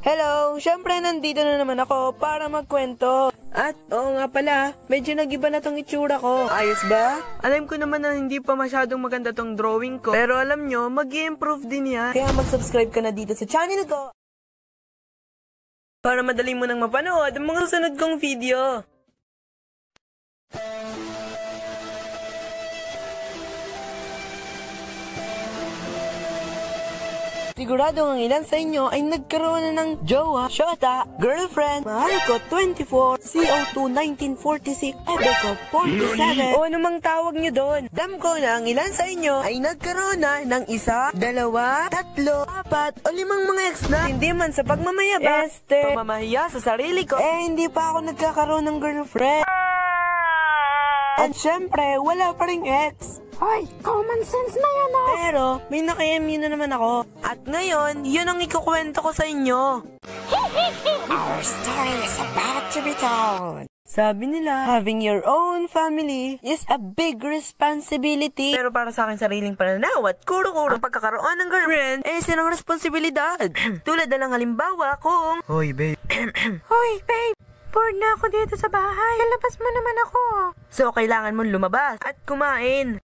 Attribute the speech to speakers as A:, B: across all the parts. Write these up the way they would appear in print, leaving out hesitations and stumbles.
A: Hello! Syempre nandito na naman ako para magkwento. At oo nga pala, medyo nagiba na tong itsura ko. Ayos ba? Alam ko naman na hindi pa masyadong maganda tong drawing ko. Pero alam nyo, mag-i-improve din yan. Kaya mag-subscribe ka na dito sa channel ko. Para madali mo nang mapanood ang mga susunod kong video. Sigurado ang ilan sa inyo ay nagkaroon na ng jowa, shota, girlfriend, mahal ko 24, CO2 1946, ebe ko 47, o anumang tawag nyo doon. Dam ko na ang ilan sa inyo ay nagkaroon na ng isa, dalawa, tatlo, apat, o limang mga ex na. Hindi man sa pagmamayabang, pamamahiya sa sarili ko, hindi pa ako nagkakaroon ng girlfriend. At syempre, wala pa ring ex.
B: Hoy, common sense na yan oh!
A: Pero, may naka-MU na naman ako. At ngayon, yun ang ikukwento ko sa inyo.
B: Our story is about to be told.
A: Sabi nila, having your own family is a big responsibility. Pero para sa akin sariling pananaw at kuro-kuro ang pagkakaroon ng girlfriend ay isang responsibilidad. Tulad na lang halimbawa kung... Hoy, babe.
B: Hoy, babe! Bored na ako dito sa bahay. Labas mo naman ako.
A: So, kailangan mong lumabas at kumain.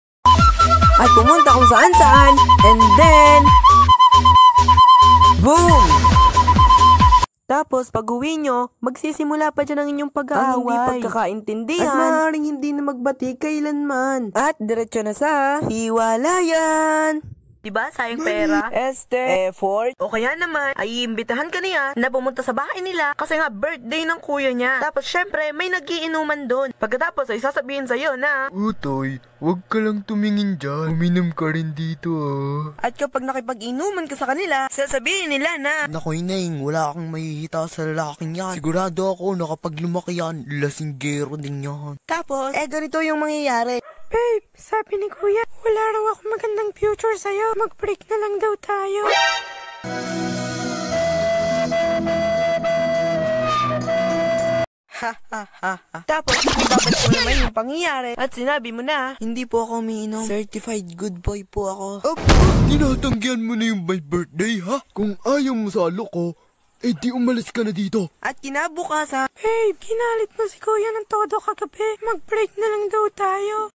A: At pumunta kung saan-saan. And then... boom! Tapos, pag uwi nyo, magsisimula pa dyan ang inyong pag-aaway. Ang hindi pagkakaintindihan. At maaaring hindi na magbati kailanman. At diretso na sa hiwalayan. Diba? Sayang pera, effort, o kaya naman ay iimbitahan ka niya na pumunta sa bahay nila kasi nga birthday ng kuya niya. Tapos syempre may nagiinuman doon. Pagkatapos ay sasabihin sa'yo na,
C: Utoy, wag ka lang tumingin dyan. Uminom ka rin dito ah.
A: At kapag nakipag-inuman ka sa kanila, sasabihin nila na,
C: Nakoy Neng, wala kang mahihita sa lalaking yan. Sigurado ako na kapag lumaki yan, lasinggero din yan.
A: Tapos, ganito yung mangyayari.
B: Babe, sabi ni kuya, wala raw ako magandang future sa'yo. Mag-break na lang daw tayo.
A: Tapos, ibabalik mo naman yung pangyayari at sinabi mo na, hindi po ako umiinom. Certified good boy po ako.
C: Tinatanggihan mo na yung my birthday ha? Kung ayaw mo sa loko, di umalis ka na dito.
A: At kinabukasan,
B: Babe, ginalit mo si kuya ng todo kagabi. Mag-break na lang daw tayo.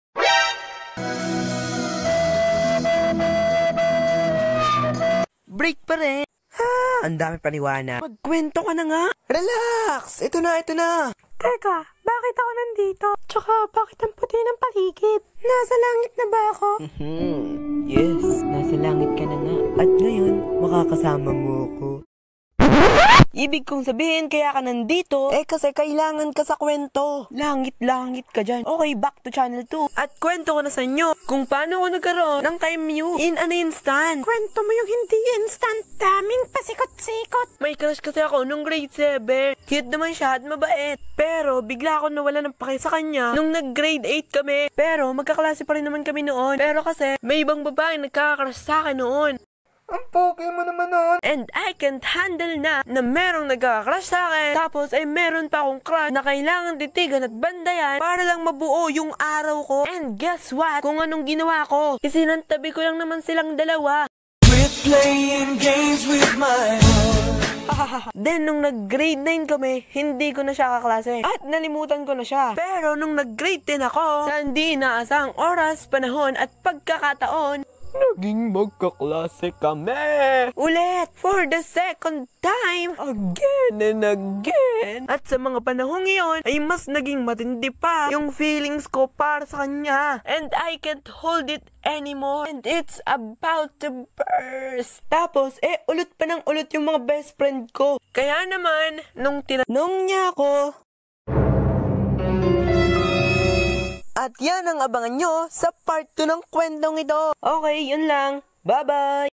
A: break pa rin. Ang dami paniwana. Magkwento ka na nga. Relax! Ito na.
B: Teka, bakit ako nandito? Tsaka, bakit ang puti ng paligid? Nasa langit na ba ako?
A: Yes, nasa langit ka na nga. At ngayon, makakasama mo ako. Ibig kong sabihin, kaya ka nandito, kasi kailangan ka sa kwento. Langit-langit ka dyan. Okay, back to channel 2. At kwento ko na sa inyo kung paano ako nagkaroon ng MU in an instant.
B: Kwento mo yung hindi instant. Daming pasikot-sikot.
A: May crush kasi ako nung grade 7. Cute naman siya at mabait. Pero bigla ako nawala ng pake sa kanya nung nag-grade 8 kami. Pero magkaklase pa rin naman kami noon. Pero kasi may ibang babae nagkakrush sa akin noon.
C: Ang pogi mo naman noon.
A: And I can't handle na merong nagkakrush sa akin. Tapos ay meron pa akong crush na kailangan titigan at bandayan para lang mabuo yung araw ko. And guess what? Kung anong ginawa ko, isinantabi ko lang naman silang dalawa. We're playing games with my heart. Then nung nag-grade 9 kami, hindi ko na siya kaklase. At nalimutan ko na siya. Pero nung nag-grade 10 ako, sa hindi inaasang oras, panahon at pagkakataon,
C: Naging magkaklase kami.
A: ulit, for the second time, again and again. At sa mga panahong iyon, ay mas naging matindi pa yung feelings ko para sa kanya. And I can't hold it anymore. And it's about to burst. Tapos, ulit pa ng ulit yung mga best friend ko. Kaya naman, nung tinanong niya ako, at yan ang abangan nyo sa part 2 ng kwentong ito. Okay, yun lang. Bye-bye!